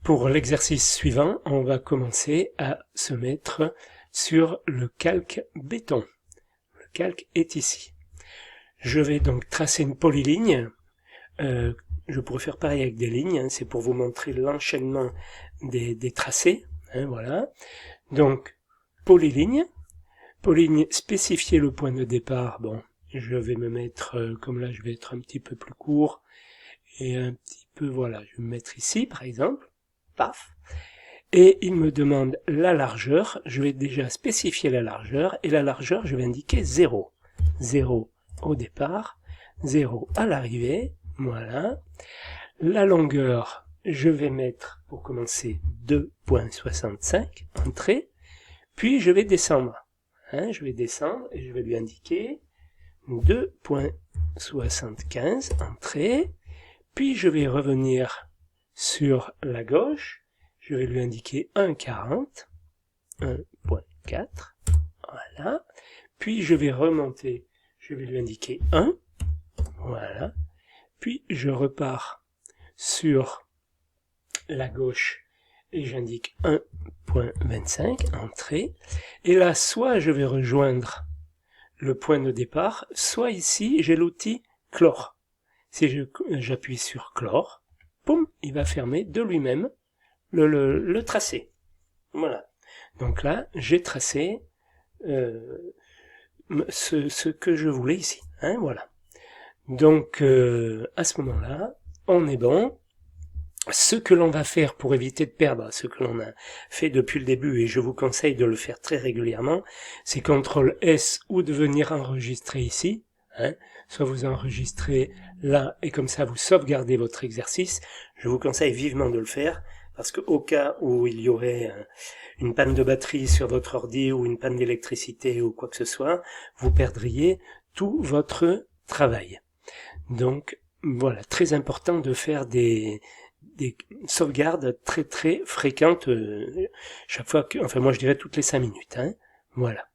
Pour l'exercice suivant, on va commencer à se mettre sur le calque béton. Le calque est ici. Je vais donc tracer une polyligne. Je pourrais faire pareil avec des lignes, hein, c'est pour vous montrer l'enchaînement des tracés. Hein, voilà. Donc, polyligne. Polyligne, spécifier le point de départ. Bon, je vais me mettre, comme là je vais être un petit peu plus court, et un petit peu, voilà, je vais me mettre ici par exemple. Paf. Et il me demande la largeur. Je vais déjà spécifier la largeur, et la largeur, je vais indiquer 0. 0 au départ, 0 à l'arrivée, voilà. La longueur, je vais mettre, pour commencer, 2,65, entrée, puis je vais descendre. Hein, je vais descendre et je vais lui indiquer 2,75, entrée, puis je vais revenir sur la gauche, je vais lui indiquer 1,40, 1,4, voilà, puis je vais remonter, je vais lui indiquer 1, voilà, puis je repars sur la gauche et j'indique 1,25, entrée, et là soit je vais rejoindre le point de départ, soit ici j'ai l'outil clore. Si j'appuie sur clore, poum, il va fermer de lui-même le tracé. Voilà. Donc là, j'ai tracé ce que je voulais ici. Hein, voilà. Donc, à ce moment-là, on est bon. Ce que l'on va faire pour éviter de perdre ce que l'on a fait depuis le début, et je vous conseille de le faire très régulièrement, c'est CTRL S ou de venir enregistrer ici. Hein, soit vous enregistrez là, et comme ça vous sauvegardez votre exercice. Je vous conseille vivement de le faire, parce qu'au cas où il y aurait une panne de batterie sur votre ordi, ou une panne d'électricité, ou quoi que ce soit, vous perdriez tout votre travail. Donc, voilà, très important de faire des sauvegardes très très fréquentes, chaque fois que, enfin moi je dirais toutes les 5 minutes, hein, voilà.